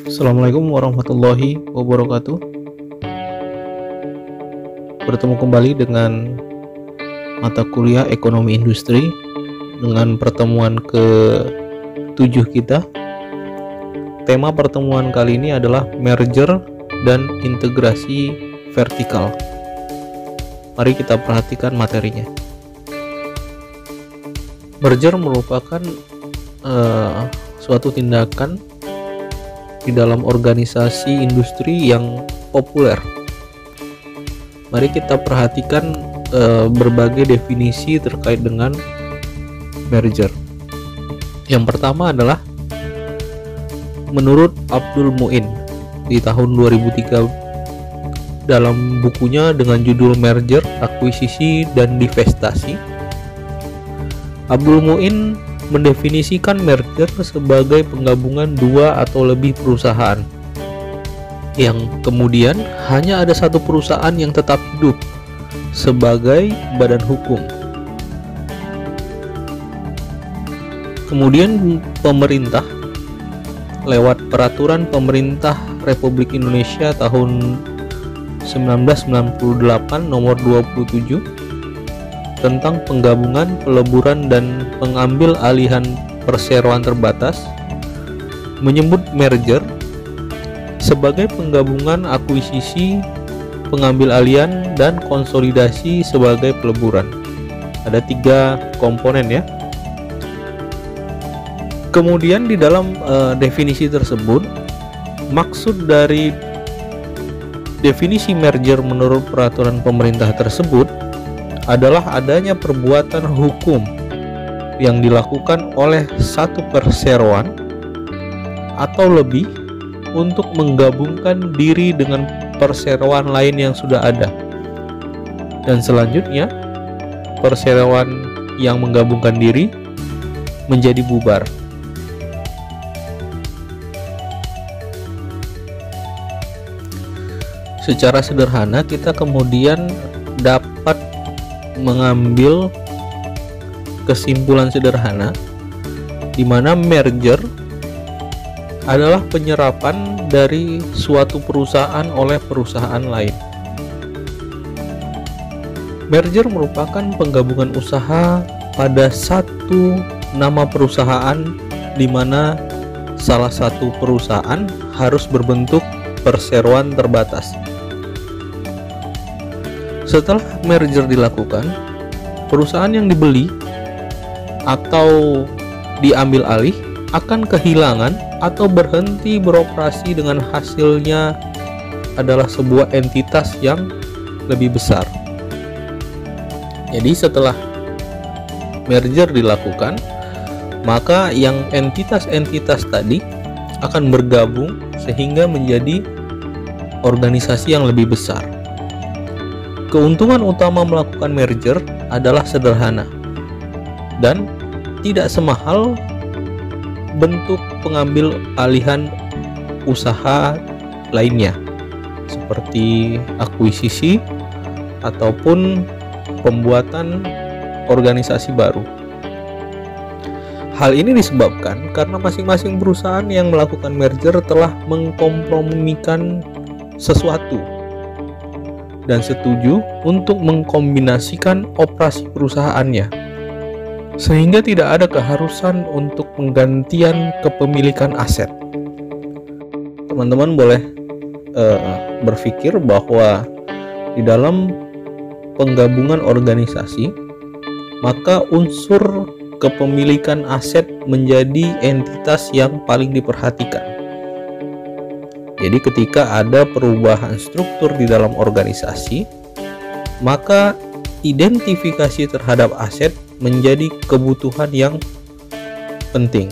Assalamualaikum warahmatullahi wabarakatuh. Bertemu kembali dengan mata kuliah Ekonomi Industri dengan pertemuan ke-7 kita. Tema pertemuan kali ini adalah merger dan integrasi vertikal. Mari kita perhatikan materinya. Merger merupakan suatu tindakan di dalam organisasi industri yang populer. Mari kita perhatikan berbagai definisi terkait dengan merger. Yang pertama adalah menurut Abdul Muin di tahun 2003 dalam bukunya dengan judul Merger, Akuisisi, dan Divestasi. Abdul Muin mendefinisikan merger sebagai penggabungan dua atau lebih perusahaan yang kemudian hanya ada satu perusahaan yang tetap hidup sebagai badan hukum. Kemudian pemerintah lewat Peraturan Pemerintah Republik Indonesia tahun 1998 nomor 27 tentang penggabungan, peleburan, dan pengambil alihan perseroan terbatas menyebut merger sebagai penggabungan, akuisisi, pengambil alihan, dan konsolidasi sebagai peleburan. Ada 3 komponen ya. Kemudian di dalam definisi tersebut, maksud dari definisi merger menurut peraturan pemerintah tersebut adalah adanya perbuatan hukum yang dilakukan oleh satu perseroan atau lebih untuk menggabungkan diri dengan perseroan lain yang sudah ada, dan selanjutnya perseroan yang menggabungkan diri menjadi bubar. Secara sederhana kita kemudian dapat mengambil kesimpulan sederhana di mana merger adalah penyerapan dari suatu perusahaan oleh perusahaan lain. Merger merupakan penggabungan usaha pada satu nama perusahaan di mana salah satu perusahaan harus berbentuk perseroan terbatas. Setelah merger dilakukan, perusahaan yang dibeli atau diambil alih akan kehilangan atau berhenti beroperasi dengan hasilnya adalah sebuah entitas yang lebih besar. Jadi setelah merger dilakukan, maka yang entitas-entitas tadi akan bergabung sehingga menjadi organisasi yang lebih besar. Keuntungan utama melakukan merger adalah sederhana dan tidak semahal bentuk pengambil alihan usaha lainnya seperti akuisisi ataupun pembuatan organisasi baru. Hal ini disebabkan karena masing-masing perusahaan yang melakukan merger telah mengkompromikan sesuatu dan setuju untuk mengkombinasikan operasi perusahaannya, sehingga tidak ada keharusan untuk penggantian kepemilikan aset. Teman-teman boleh berpikir bahwa di dalam penggabungan organisasi, maka unsur kepemilikan aset menjadi entitas yang paling diperhatikan. Jadi ketika ada perubahan struktur di dalam organisasi, maka identifikasi terhadap aset menjadi kebutuhan yang penting.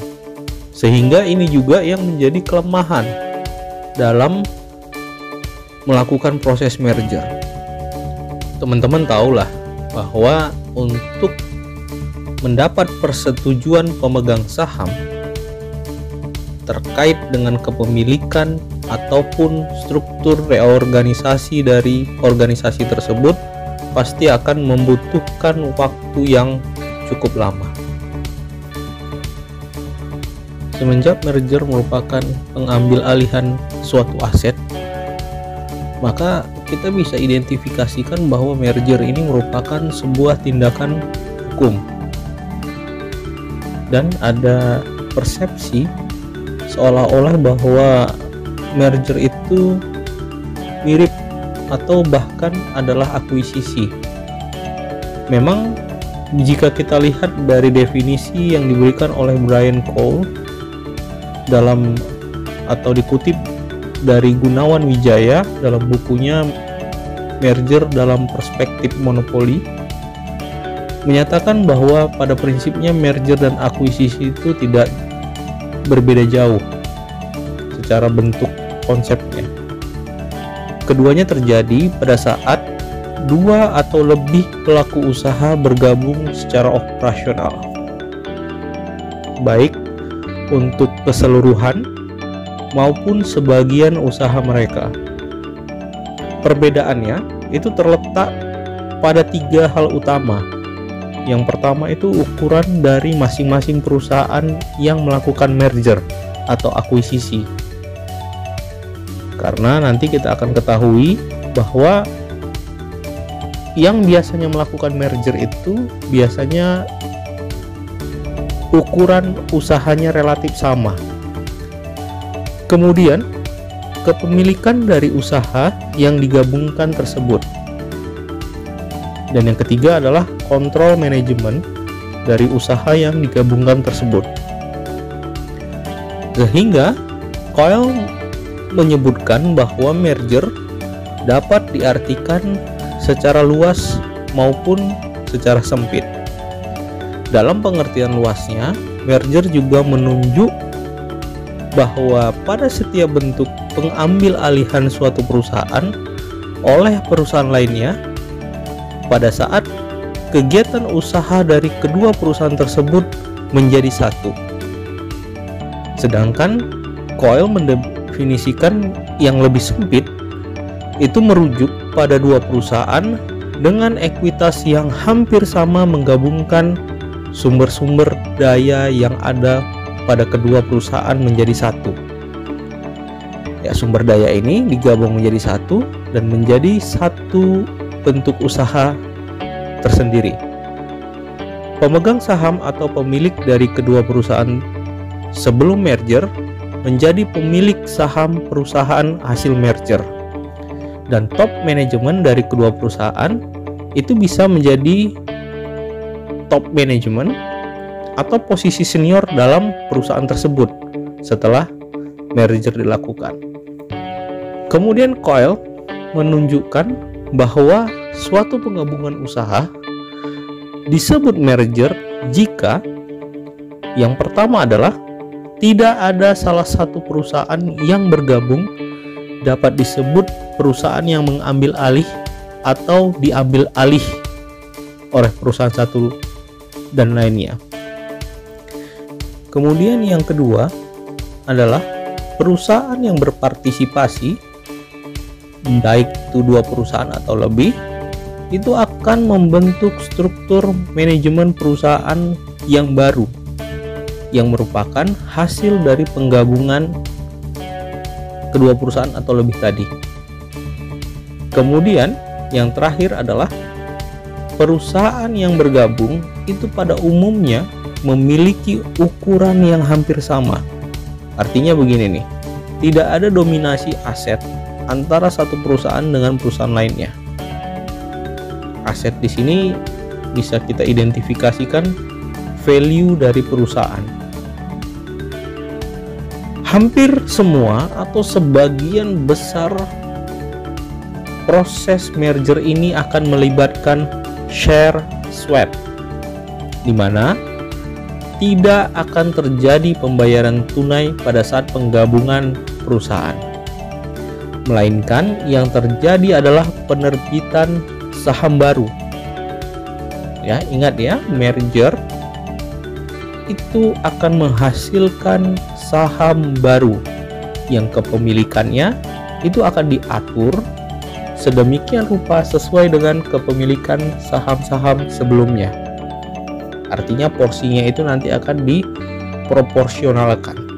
Sehingga ini juga yang menjadi kelemahan dalam melakukan proses merger. Teman-teman tahulah bahwa untuk mendapat persetujuan pemegang saham terkait dengan kepemilikan ataupun struktur reorganisasi dari organisasi tersebut pasti akan membutuhkan waktu yang cukup lama. semenjak merger merupakan pengambil alihan suatu aset, maka kita bisa identifikasikan bahwa merger ini merupakan sebuah tindakan hukum. Dan ada persepsi seolah-olah bahwa merger itu mirip atau bahkan adalah akuisisi. Memang jika kita lihat dari definisi yang diberikan oleh Brian Cole dalam atau dikutip dari Gunawan Wijaya dalam bukunya Merger dalam Perspektif Monopoli, menyatakan bahwa pada prinsipnya merger dan akuisisi itu tidak berbeda jauh secara bentuk konsepnya. Keduanya terjadi pada saat dua atau lebih pelaku usaha bergabung secara operasional, baik untuk keseluruhan maupun sebagian usaha mereka. Perbedaannya itu terletak pada 3 hal utama. Yang pertama itu ukuran dari masing-masing perusahaan yang melakukan merger atau akuisisi. Karena nanti kita akan ketahui bahwa yang biasanya melakukan merger itu biasanya ukuran usahanya relatif sama. Kemudian, kepemilikan dari usaha yang digabungkan tersebut. Dan yang ketiga adalah kontrol manajemen dari usaha yang digabungkan tersebut. Sehingga Coyle menyebutkan bahwa merger dapat diartikan secara luas maupun secara sempit. Dalam pengertian luasnya, merger juga menunjuk bahwa pada setiap bentuk pengambil alihan suatu perusahaan oleh perusahaan lainnya pada saat kegiatan usaha dari kedua perusahaan tersebut menjadi satu. Sedangkan Coyle mendefinisikan yang lebih sempit itu merujuk pada dua perusahaan dengan ekuitas yang hampir sama menggabungkan sumber-sumber daya yang ada pada kedua perusahaan menjadi satu. Ya, sumber daya ini digabung menjadi satu dan menjadi satu bentuk usaha tersendiri. Pemegang saham atau pemilik dari kedua perusahaan sebelum merger menjadi pemilik saham perusahaan hasil merger. Dan top manajemen dari kedua perusahaan itu bisa menjadi top manajemen atau posisi senior dalam perusahaan tersebut setelah merger dilakukan. Kemudian Coyle menunjukkan bahwa suatu penggabungan usaha disebut merger jika yang pertama adalah tidak ada salah satu perusahaan yang bergabung dapat disebut perusahaan yang mengambil alih atau diambil alih oleh perusahaan satu dan lainnya. Kemudian yang kedua adalah perusahaan yang berpartisipasi, baik itu dua perusahaan atau lebih, itu akan membentuk struktur manajemen perusahaan yang baru yang merupakan hasil dari penggabungan kedua perusahaan atau lebih tadi. Kemudian yang terakhir adalah perusahaan yang bergabung itu pada umumnya memiliki ukuran yang hampir sama. Artinya begini nih, tidak ada dominasi aset antara satu perusahaan dengan perusahaan lainnya. Aset di sini bisa kita identifikasikan value dari perusahaan. Hampir semua atau sebagian besar proses merger ini akan melibatkan share swap, di mana tidak akan terjadi pembayaran tunai pada saat penggabungan perusahaan, melainkan yang terjadi adalah penerbitan saham baru. Ya, ingat ya, merger itu akan menghasilkan saham baru yang kepemilikannya itu akan diatur sedemikian rupa sesuai dengan kepemilikan saham-saham sebelumnya. Artinya porsinya itu nanti akan diproporsionalkan.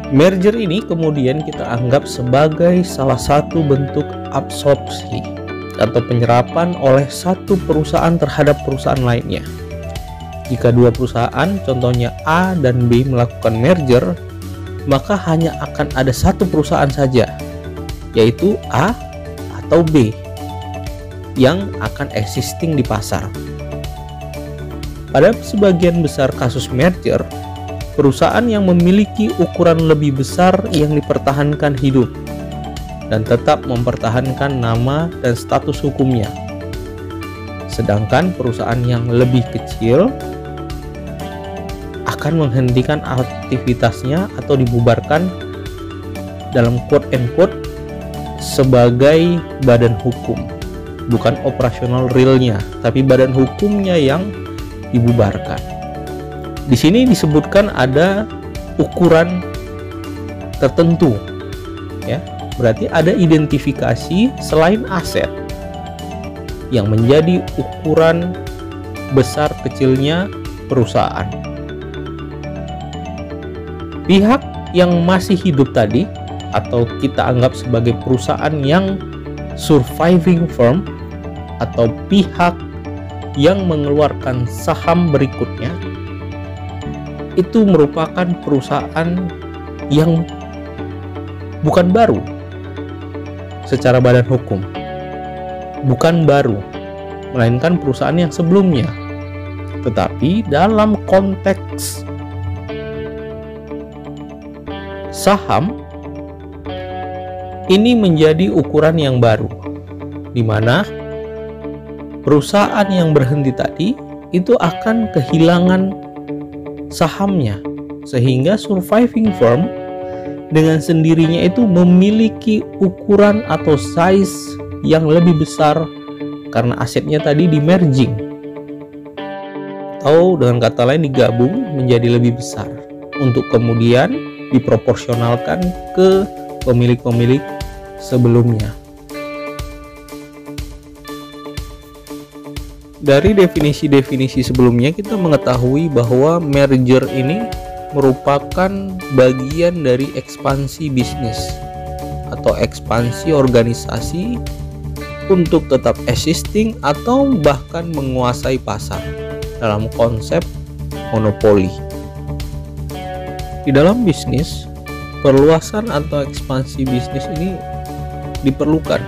Merger ini kemudian kita anggap sebagai salah satu bentuk absorpsi atau penyerapan oleh satu perusahaan terhadap perusahaan lainnya. Jika dua perusahaan, contohnya A dan B, melakukan merger, maka hanya akan ada satu perusahaan saja, yaitu A atau B, yang akan existing di pasar. Pada sebagian besar kasus merger, perusahaan yang memiliki ukuran lebih besar yang dipertahankan hidup dan tetap mempertahankan nama dan status hukumnya. Sedangkan perusahaan yang lebih kecil akan menghentikan aktivitasnya atau dibubarkan dalam quote and quote sebagai badan hukum. Bukan operasional realnya, tapi badan hukumnya yang dibubarkan. Di sini disebutkan ada ukuran tertentu, ya. Berarti ada identifikasi selain aset yang menjadi ukuran besar kecilnya perusahaan. Pihak yang masih hidup tadi, atau kita anggap sebagai perusahaan yang surviving firm, atau pihak yang mengeluarkan saham berikutnya, itu merupakan perusahaan yang bukan baru secara badan hukum, bukan baru, melainkan perusahaan yang sebelumnya. Tetapi dalam konteks saham, ini menjadi ukuran yang baru, di mana perusahaan yang berhenti tadi itu akan kehilangan sahamnya, sehingga surviving firm dengan sendirinya itu memiliki ukuran atau size yang lebih besar karena asetnya tadi di merging, atau dengan kata lain digabung menjadi lebih besar untuk kemudian diproporsionalkan ke pemilik-pemilik sebelumnya. Dari definisi-definisi sebelumnya kita mengetahui bahwa merger ini merupakan bagian dari ekspansi bisnis atau ekspansi organisasi untuk tetap existing atau bahkan menguasai pasar dalam konsep monopoli. Di dalam bisnis, perluasan atau ekspansi bisnis ini diperlukan.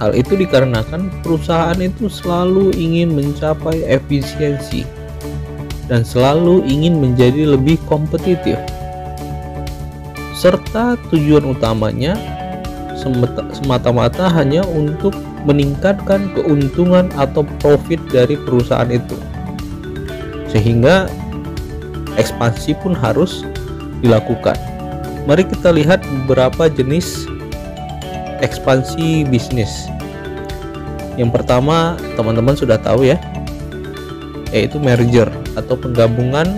Hal itu dikarenakan perusahaan itu selalu ingin mencapai efisiensi dan selalu ingin menjadi lebih kompetitif, serta tujuan utamanya semata-mata hanya untuk meningkatkan keuntungan atau profit dari perusahaan itu, sehingga ekspansi pun harus dilakukan. Mari kita lihat beberapa jenis ekspansi bisnis. Yang pertama, teman-teman sudah tahu ya, yaitu merger atau penggabungan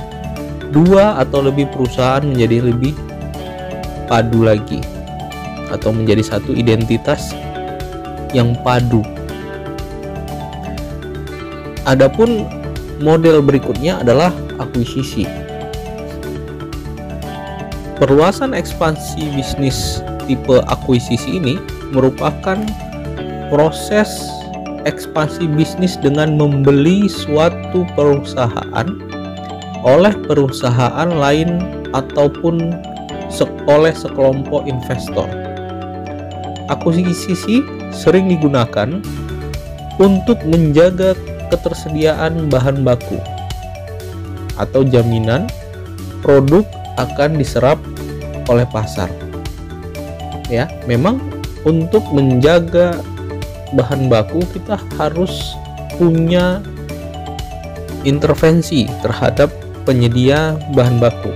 dua atau lebih perusahaan menjadi lebih padu lagi, atau menjadi satu identitas yang padu. Adapun model berikutnya adalah akuisisi. Perluasan ekspansi bisnis tipe akuisisi ini merupakan proses ekspansi bisnis dengan membeli suatu perusahaan oleh perusahaan lain ataupun oleh sekelompok investor. Akuisisi sering digunakan untuk menjaga ketersediaan bahan baku atau jaminan produk akan diserap oleh pasar. Ya, memang untuk menjaga bahan baku kita harus punya intervensi terhadap penyedia bahan baku,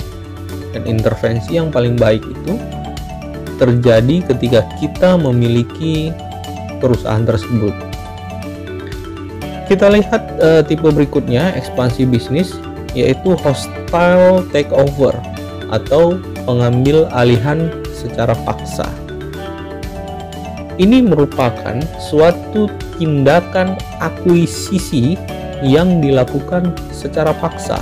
dan intervensi yang paling baik itu terjadi ketika kita memiliki perusahaan tersebut. Kita lihat tipe berikutnya ekspansi bisnis, yaitu hostile takeover atau pengambil alihan secara paksa. Ini merupakan suatu tindakan akuisisi yang dilakukan secara paksa.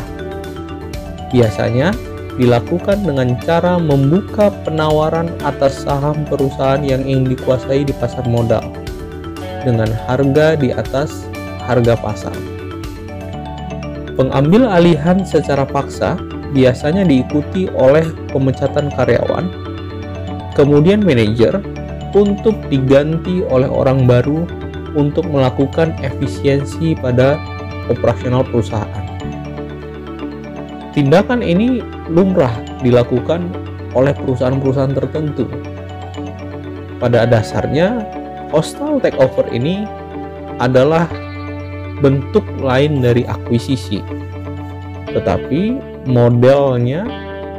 Biasanya dilakukan dengan cara membuka penawaran atas saham perusahaan yang ingin dikuasai di pasar modal dengan harga di atas harga pasar. Pengambil alihan secara paksa biasanya diikuti oleh pemecatan karyawan, kemudian manajer, untuk diganti oleh orang baru untuk melakukan efisiensi pada operasional perusahaan. Tindakan ini lumrah dilakukan oleh perusahaan-perusahaan tertentu. Pada dasarnya, hostile takeover ini adalah bentuk lain dari akuisisi, tetapi modelnya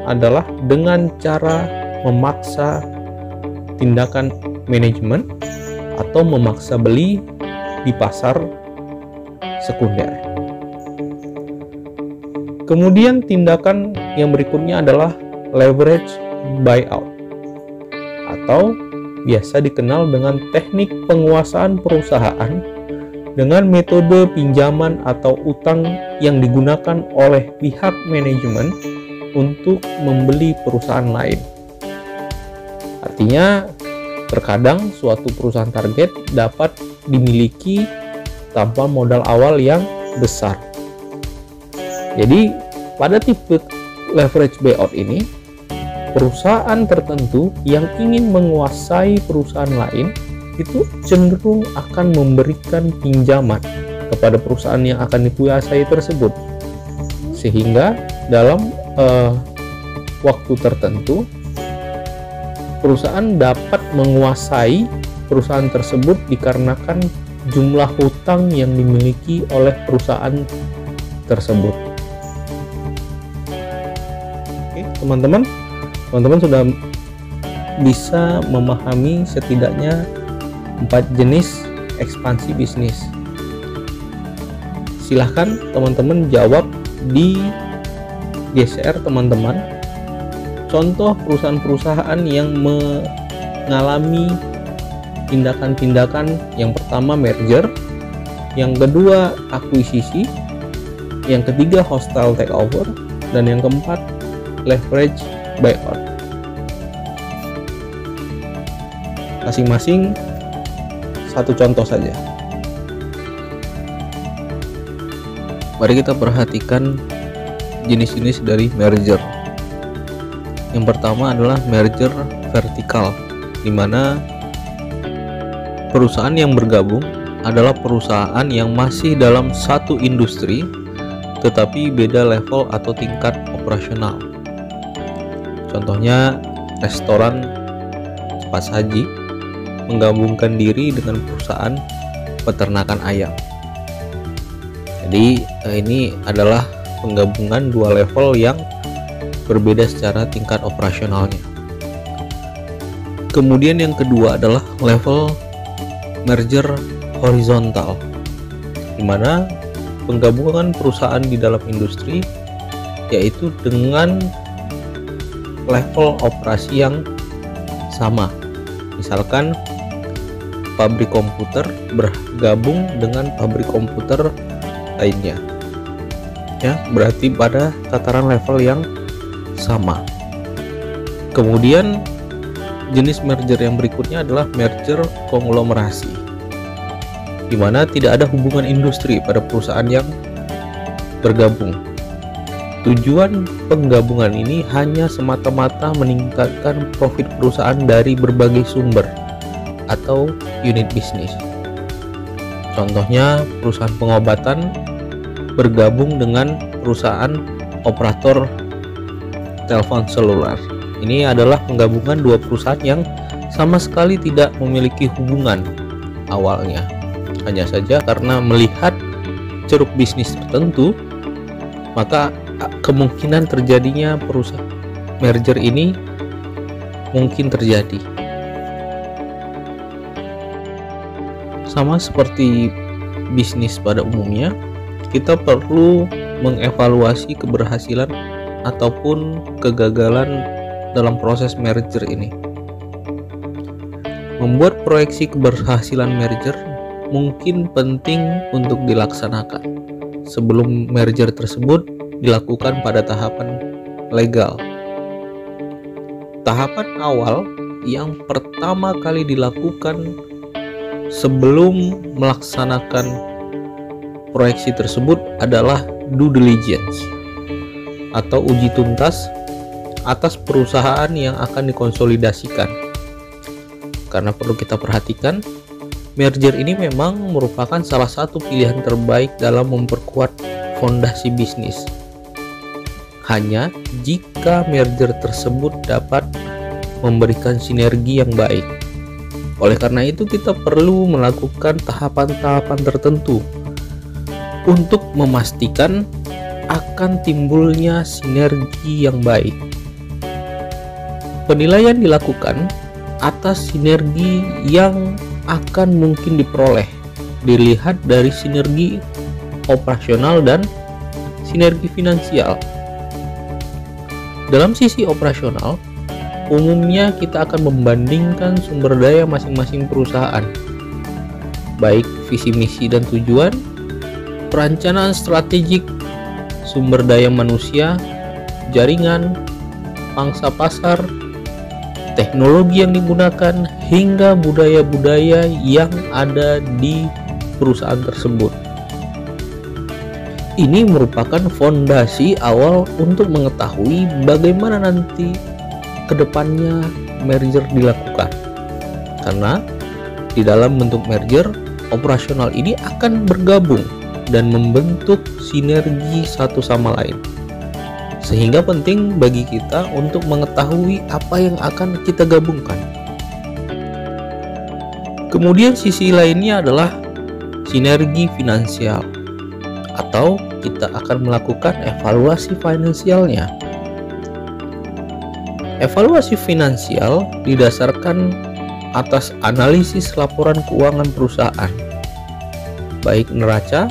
adalah dengan cara memaksa tindakan manajemen atau memaksa beli di pasar sekunder. Kemudian tindakan yang berikutnya adalah leverage buyout atau biasa dikenal dengan teknik penguasaan perusahaan dengan metode pinjaman atau utang yang digunakan oleh pihak manajemen untuk membeli perusahaan lain. Artinya, terkadang suatu perusahaan target dapat dimiliki tanpa modal awal yang besar. Jadi, pada tipe leverage buyout ini, perusahaan tertentu yang ingin menguasai perusahaan lain itu cenderung akan memberikan pinjaman kepada perusahaan yang akan dikuasai tersebut, sehingga dalam waktu tertentu perusahaan dapat menguasai perusahaan tersebut dikarenakan jumlah hutang yang dimiliki oleh perusahaan tersebut. Oke, teman-teman sudah bisa memahami setidaknya 4 jenis ekspansi bisnis. Silahkan teman-teman jawab di GCR teman-teman contoh perusahaan-perusahaan yang mengalami tindakan-tindakan. Yang pertama merger, yang kedua akuisisi, yang ketiga hostile takeover, dan yang keempat leverage buyout. Masing-masing satu contoh saja. Mari kita perhatikan jenis-jenis dari merger. Yang pertama adalah merger vertikal, di mana perusahaan yang bergabung adalah perusahaan yang masih dalam satu industri tetapi beda level atau tingkat operasional. Contohnya restoran cepat saji menggabungkan diri dengan perusahaan peternakan ayam. Jadi ini adalah penggabungan dua level yang berbeda secara tingkat operasionalnya. Kemudian yang kedua adalah level merger horizontal, di mana penggabungan perusahaan di dalam industri yaitu dengan level operasi yang sama. Misalkan pabrik komputer bergabung dengan pabrik komputer lainnya, ya, berarti pada tataran level yang sama. Kemudian jenis merger yang berikutnya adalah merger konglomerasi, di mana tidak ada hubungan industri pada perusahaan yang bergabung. Tujuan penggabungan ini hanya semata-mata meningkatkan profit perusahaan dari berbagai sumber atau unit bisnis. Contohnya perusahaan pengobatan bergabung dengan perusahaan operator telepon seluler. Ini adalah penggabungan dua perusahaan yang sama sekali tidak memiliki hubungan awalnya. Hanya saja karena melihat ceruk bisnis tertentu, maka kemungkinan terjadinya perusahaan merger ini mungkin terjadi. Sama seperti bisnis pada umumnya, kita perlu mengevaluasi keberhasilan ataupun kegagalan dalam proses merger ini. Membuat proyeksi keberhasilan merger mungkin penting untuk dilaksanakan sebelum merger tersebut dilakukan pada tahapan legal Tahapan awal yang pertama kali dilakukan sebelum melaksanakan proyeksi tersebut adalah due diligence atau uji tuntas atas perusahaan yang akan dikonsolidasikan. Karena perlu kita perhatikan, merger ini memang merupakan salah satu pilihan terbaik dalam memperkuat fondasi bisnis. Hanya jika merger tersebut dapat memberikan sinergi yang baik. Oleh karena itu, kita perlu melakukan tahapan-tahapan tertentu untuk memastikan akan timbulnya sinergi yang baik. Penilaian dilakukan atas sinergi yang akan mungkin diperoleh, dilihat dari sinergi operasional dan sinergi finansial. Dalam sisi operasional, umumnya kita akan membandingkan sumber daya masing-masing perusahaan, baik visi misi dan tujuan, perencanaan strategik, sumber daya manusia, jaringan, pangsa pasar, teknologi yang digunakan, hingga budaya-budaya yang ada di perusahaan tersebut. Ini merupakan fondasi awal untuk mengetahui bagaimana nanti kedepannya merger dilakukan. Karena di dalam bentuk merger, operasional ini akan bergabung dan membentuk sinergi satu sama lain. Sehingga penting bagi kita untuk mengetahui apa yang akan kita gabungkan. Kemudian sisi lainnya adalah sinergi finansial, atau kita akan melakukan evaluasi finansialnya. Evaluasi finansial didasarkan atas analisis laporan keuangan perusahaan, baik neraca,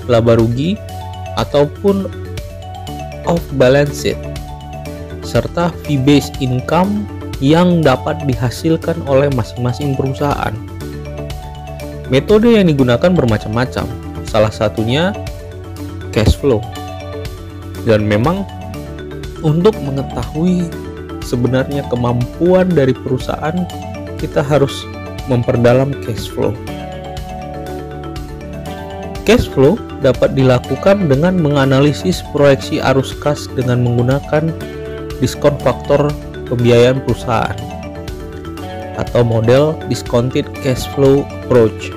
laba rugi, ataupun off balance sheet, serta fee based income yang dapat dihasilkan oleh masing-masing perusahaan. Metode yang digunakan bermacam-macam, salah satunya cash flow. Dan memang untuk mengetahui sebenarnya kemampuan dari perusahaan, kita harus memperdalam cash flow. Cash flow dapat dilakukan dengan menganalisis proyeksi arus kas dengan menggunakan diskon faktor pembiayaan perusahaan atau model discounted cash flow approach,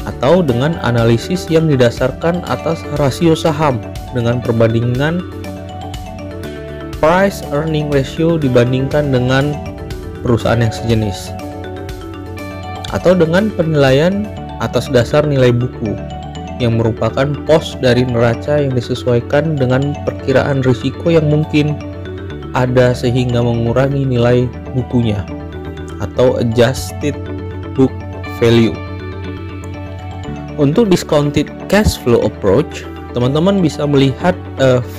atau dengan analisis yang didasarkan atas rasio saham dengan perbandingan price earning ratio dibandingkan dengan perusahaan yang sejenis, atau dengan penilaian atas dasar nilai buku yang merupakan pos dari neraca yang disesuaikan dengan perkiraan risiko yang mungkin ada sehingga mengurangi nilai bukunya atau adjusted book value. Untuk discounted cash flow approach, teman-teman bisa melihat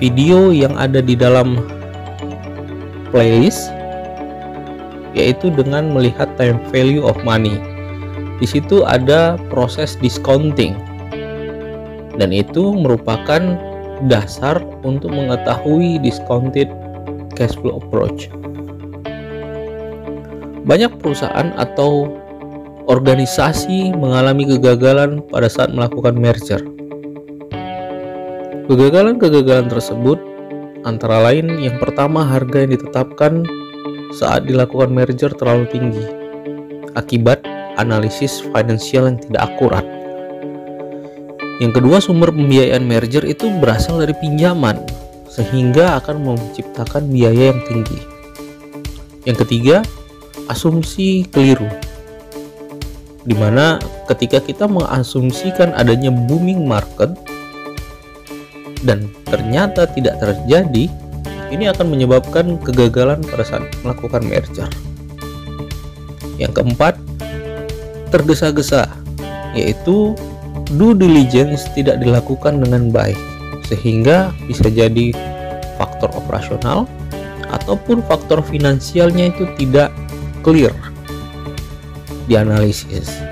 video yang ada di dalam playlist, yaitu dengan melihat time value of money. Di situ ada proses discounting, dan itu merupakan dasar untuk mengetahui discounted cash flow approach. Banyak perusahaan atau organisasi mengalami kegagalan pada saat melakukan merger. Kegagalan-kegagalan tersebut antara lain, yang pertama, harga yang ditetapkan saat dilakukan merger terlalu tinggi akibat analisis finansial yang tidak akurat. Yang kedua, sumber pembiayaan merger itu berasal dari pinjaman sehingga akan menciptakan biaya yang tinggi. Yang ketiga, asumsi keliru, di mana ketika kita mengasumsikan adanya booming market dan ternyata tidak terjadi, ini akan menyebabkan kegagalan pada saat melakukan merger. Yang keempat, tergesa-gesa, yaitu due diligence tidak dilakukan dengan baik sehingga bisa jadi faktor operasional ataupun faktor finansialnya itu tidak clear dianalisis.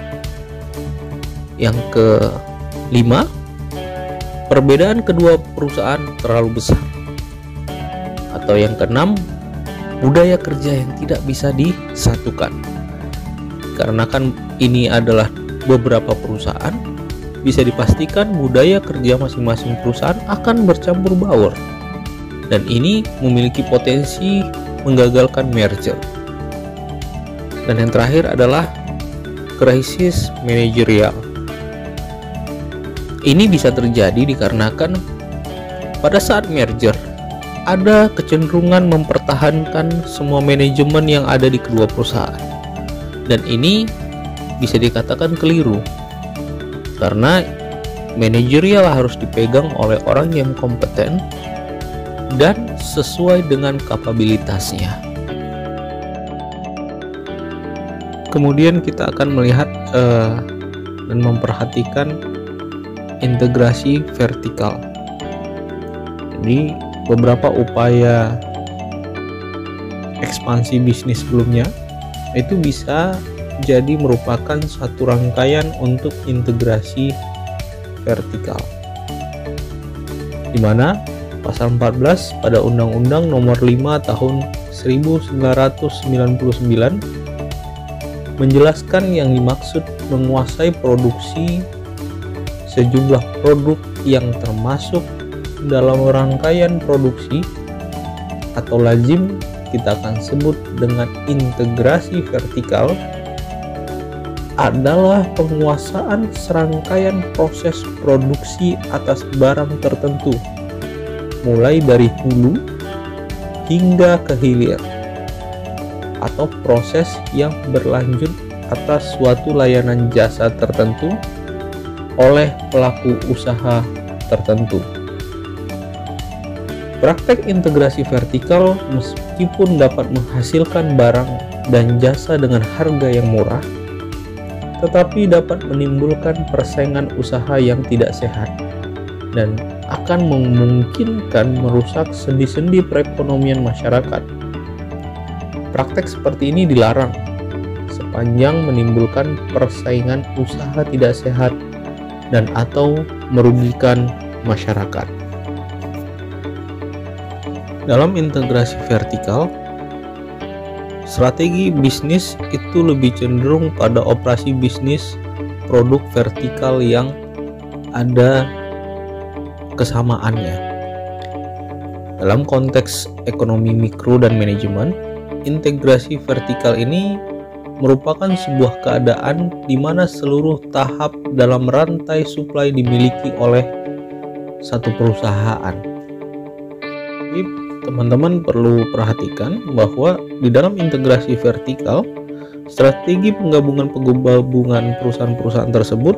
Yang kelima, perbedaan kedua perusahaan terlalu besar. Atau yang keenam, budaya kerja yang tidak bisa disatukan. Karena kan ini adalah beberapa perusahaan, bisa dipastikan budaya kerja masing-masing perusahaan akan bercampur baur. Dan ini memiliki potensi menggagalkan merger. Dan yang terakhir adalah krisis manajerial. Ini bisa terjadi dikarenakan pada saat merger ada kecenderungan mempertahankan semua manajemen yang ada di kedua perusahaan. Dan ini bisa dikatakan keliru, karena manajerial harus dipegang oleh orang yang kompeten dan sesuai dengan kapabilitasnya. Kemudian kita akan melihat dan memperhatikan integrasi vertikal. Jadi beberapa upaya ekspansi bisnis sebelumnya itu bisa jadi merupakan satu rangkaian untuk integrasi vertikal, di mana pasal 14 pada Undang-Undang Nomor 5 Tahun 1999 menjelaskan yang dimaksud menguasai produksi sejumlah produk yang termasuk dalam rangkaian produksi atau lazim kita akan sebut dengan integrasi vertikal adalah penguasaan serangkaian proses produksi atas barang tertentu, mulai dari hulu hingga ke hilir, atau proses yang berlanjut atas suatu layanan jasa tertentu oleh pelaku usaha tertentu. Praktek integrasi vertikal meskipun dapat menghasilkan barang dan jasa dengan harga yang murah, tetapi dapat menimbulkan persaingan usaha yang tidak sehat dan akan memungkinkan merusak sendi-sendi perekonomian masyarakat. Praktek seperti ini dilarang sepanjang menimbulkan persaingan usaha tidak sehat dan atau merugikan masyarakat. Dalam integrasi vertikal, strategi bisnis itu lebih cenderung pada operasi bisnis produk vertikal yang ada kesamaannya. Dalam konteks ekonomi mikro dan manajemen, integrasi vertikal ini merupakan sebuah keadaan di mana seluruh tahap dalam rantai supply dimiliki oleh satu perusahaan. Jadi, teman-teman perlu perhatikan bahwa di dalam integrasi vertikal, strategi penggabungan perusahaan-perusahaan tersebut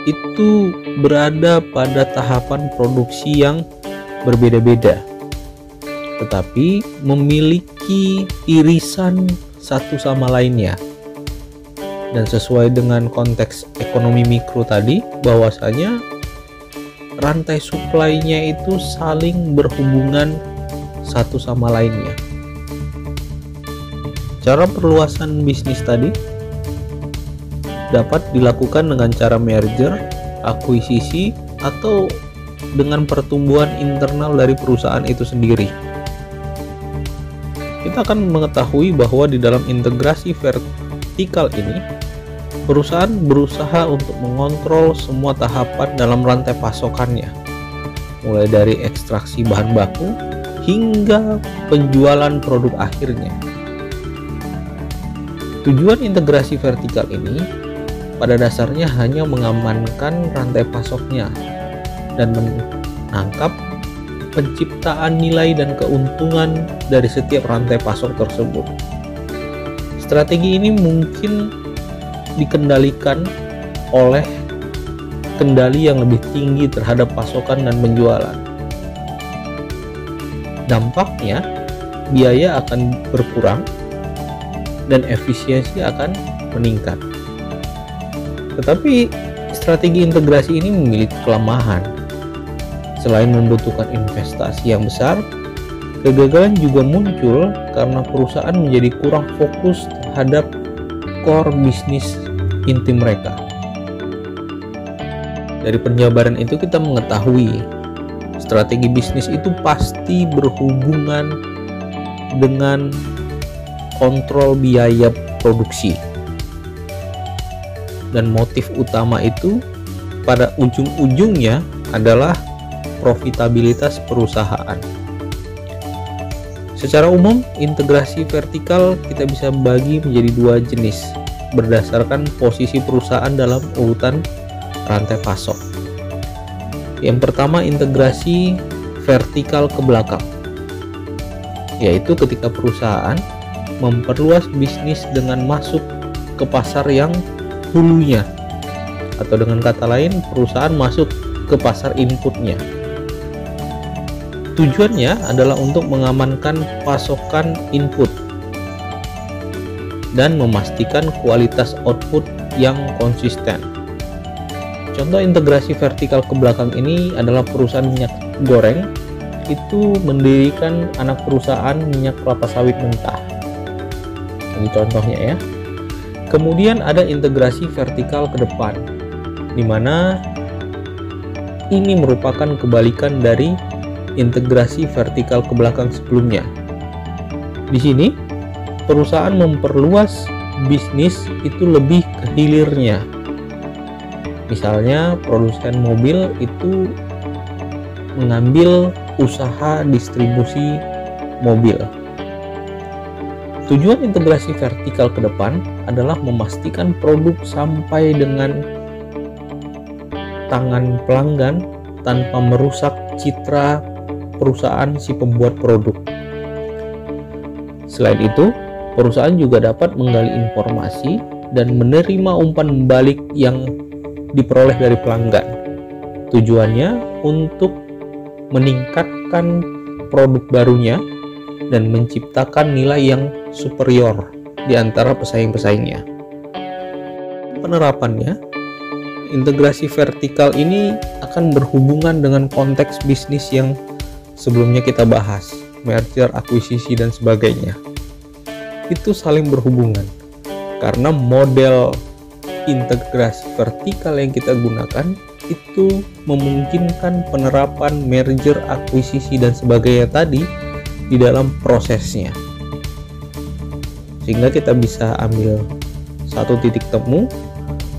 itu berada pada tahapan produksi yang berbeda-beda, tetapi memiliki irisan satu sama lainnya. Dan sesuai dengan konteks ekonomi mikro tadi, bahwasanya rantai supply-nya itu saling berhubungan satu sama lainnya. Cara perluasan bisnis tadi dapat dilakukan dengan cara merger, akuisisi, atau dengan pertumbuhan internal dari perusahaan itu sendiri. Kita akan mengetahui bahwa di dalam integrasi vertikal ini, perusahaan berusaha untuk mengontrol semua tahapan dalam rantai pasokannya, mulai dari ekstraksi bahan baku hingga penjualan produk akhirnya. Tujuan integrasi vertikal ini pada dasarnya hanya mengamankan rantai pasoknya dan menangkap penciptaan nilai dan keuntungan dari setiap rantai pasok tersebut. Strategi ini mungkin dikendalikan oleh kendali yang lebih tinggi terhadap pasokan dan penjualan. Dampaknya, biaya akan berkurang dan efisiensi akan meningkat. Tetapi strategi integrasi ini memiliki kelemahan. Selain membutuhkan investasi yang besar, kegagalan juga muncul karena perusahaan menjadi kurang fokus terhadap core bisnis inti mereka. Dari penjabaran itu kita mengetahui strategi bisnis itu pasti berhubungan dengan kontrol biaya produksi. Dan motif utama itu pada ujung-ujungnya adalah profitabilitas perusahaan. Secara umum, integrasi vertikal kita bisa bagi menjadi dua jenis berdasarkan posisi perusahaan dalam urutan rantai pasok. Yang pertama, integrasi vertikal ke belakang, yaitu ketika perusahaan memperluas bisnis dengan masuk ke pasar yang hulunya, atau dengan kata lain, perusahaan masuk ke pasar inputnya. Tujuannya adalah untuk mengamankan pasokan input dan memastikan kualitas output yang konsisten. Contoh integrasi vertikal ke belakang ini adalah perusahaan minyak goreng itu mendirikan anak perusahaan minyak kelapa sawit mentah. Ini contohnya ya. Kemudian ada integrasi vertikal ke depan, di mana ini merupakan kebalikan dari integrasi vertikal ke belakang sebelumnya. Di sini perusahaan memperluas bisnis itu lebih ke hilirnya. Misalnya produsen mobil itu mengambil usaha distribusi mobil. Tujuan integrasi vertikal ke depan adalah memastikan produk sampai dengan tangan pelanggan tanpa merusak citra perusahaan si pembuat produk. Selain itu, perusahaan juga dapat menggali informasi dan menerima umpan balik yang diperoleh dari pelanggan. Tujuannya untuk meningkatkan produk barunya dan menciptakan nilai yang superior di antara pesaing-pesaingnya. Penerapannya, integrasi vertikal ini akan berhubungan dengan konteks bisnis yang sebelumnya kita bahas, merger, akuisisi, dan sebagainya. Itu saling berhubungan karena model integrasi vertikal yang kita gunakan itu memungkinkan penerapan merger, akuisisi, dan sebagainya tadi di dalam prosesnya, sehingga kita bisa ambil satu titik temu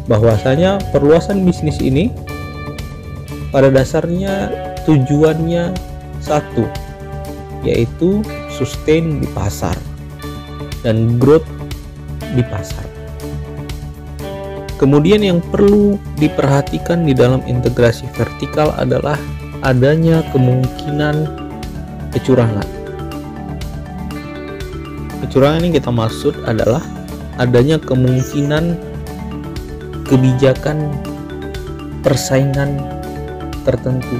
bahwasanya perluasan bisnis ini pada dasarnya tujuannya satu, yaitu sustain di pasar dan growth di pasar. Kemudian yang perlu diperhatikan di dalam integrasi vertikal adalah adanya kemungkinan kecurangan. Kecurangan yang kita maksud adalah adanya kemungkinan kebijakan persaingan tertentu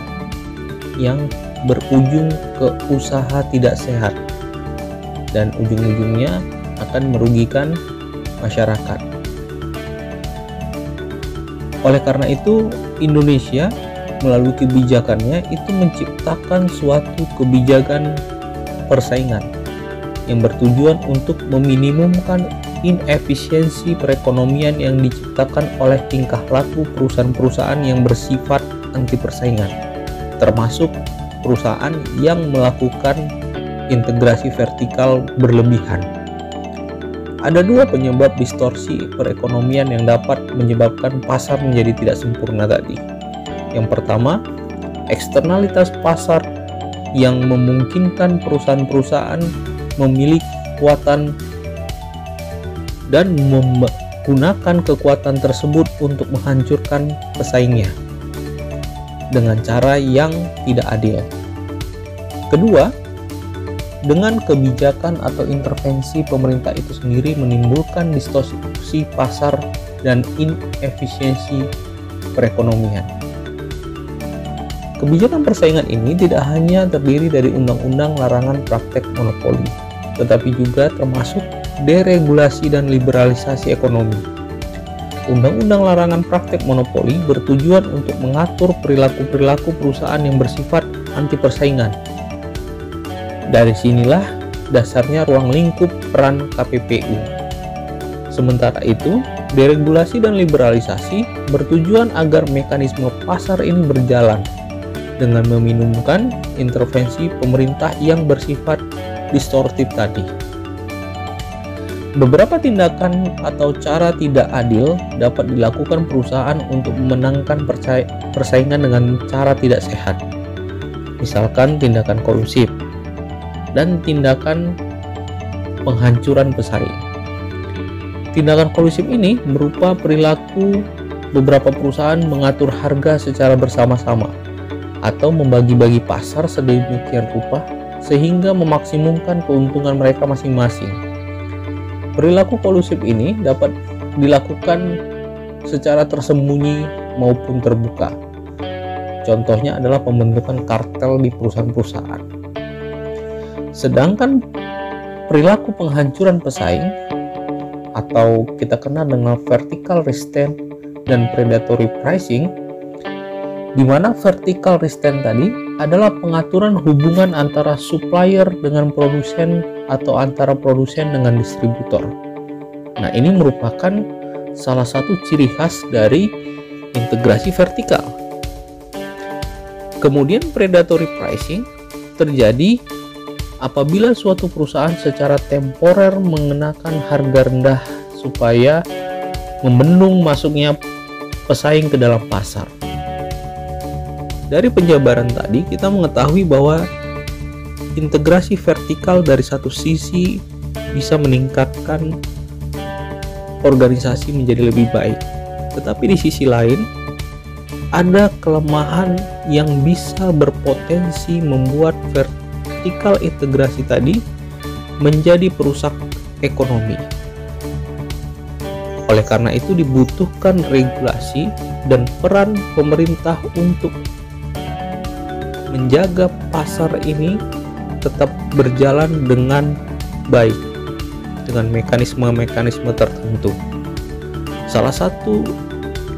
yang berujung ke usaha tidak sehat dan ujung-ujungnya akan merugikan masyarakat. Oleh karena itu, Indonesia melalui kebijakannya itu menciptakan suatu kebijakan persaingan yang bertujuan untuk meminimumkan inefisiensi perekonomian yang diciptakan oleh tingkah laku perusahaan-perusahaan yang bersifat anti persaingan, termasuk perusahaan yang melakukan integrasi vertikal berlebihan. Ada dua penyebab distorsi perekonomian yang dapat menyebabkan pasar menjadi tidak sempurna tadi. Yang pertama, eksternalitas pasar yang memungkinkan perusahaan-perusahaan memiliki kekuatan dan menggunakan kekuatan tersebut untuk menghancurkan pesaingnya dengan cara yang tidak adil. Kedua, dengan kebijakan atau intervensi pemerintah itu sendiri menimbulkan distorsi pasar dan inefisiensi perekonomian. Kebijakan persaingan ini tidak hanya terdiri dari undang-undang larangan praktek monopoli, tetapi juga termasuk deregulasi dan liberalisasi ekonomi. Undang-undang larangan praktek monopoli bertujuan untuk mengatur perilaku-perilaku perusahaan yang bersifat anti persaingan. Dari sinilah dasarnya ruang lingkup peran KPPU. Sementara itu, deregulasi dan liberalisasi bertujuan agar mekanisme pasar ini berjalan dengan meminimumkan intervensi pemerintah yang bersifat distortif tadi. Beberapa tindakan atau cara tidak adil dapat dilakukan perusahaan untuk memenangkan persaingan dengan cara tidak sehat. Misalkan tindakan korupsi dan tindakan penghancuran pesaing. Tindakan kolusif ini berupa perilaku beberapa perusahaan mengatur harga secara bersama-sama atau membagi-bagi pasar sedemikian rupa sehingga memaksimumkan keuntungan mereka masing-masing. Perilaku kolusif ini dapat dilakukan secara tersembunyi maupun terbuka. Contohnya adalah pembentukan kartel di perusahaan-perusahaan. Sedangkan perilaku penghancuran pesaing atau kita kenal dengan vertical resistance dan predatory pricing, di mana vertical resistance tadi adalah pengaturan hubungan antara supplier dengan produsen atau antara produsen dengan distributor. Nah, ini merupakan salah satu ciri khas dari integrasi vertikal. Kemudian predatory pricing terjadi apabila suatu perusahaan secara temporer mengenakan harga rendah supaya membendung masuknya pesaing ke dalam pasar. Dari penjabaran tadi kita mengetahui bahwa integrasi vertikal dari satu sisi bisa meningkatkan organisasi menjadi lebih baik. Tetapi di sisi lain ada kelemahan yang bisa berpotensi membuat vertikal integrasi tadi menjadi perusak ekonomi. Oleh karena itu dibutuhkan regulasi dan peran pemerintah untuk menjaga pasar ini tetap berjalan dengan baik dengan mekanisme-mekanisme tertentu. Salah satu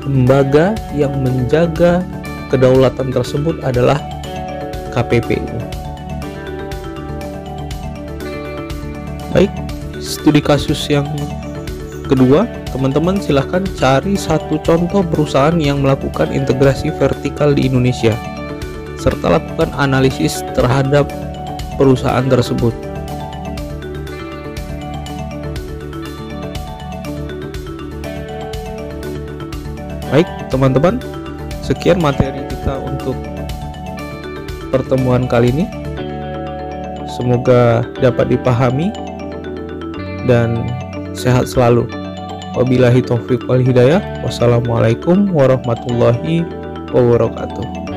lembaga yang menjaga kedaulatan tersebut adalah KPPU. Baik, studi kasus yang kedua, teman-teman silahkan cari satu contoh perusahaan yang melakukan integrasi vertikal di Indonesia serta lakukan analisis terhadap perusahaan tersebut. Baik teman-teman, sekian materi kita untuk pertemuan kali ini. Semoga dapat dipahami dan sehat selalu. Wabillahi taufiq wal hidayah. Wassalamualaikum warahmatullahi wabarakatuh.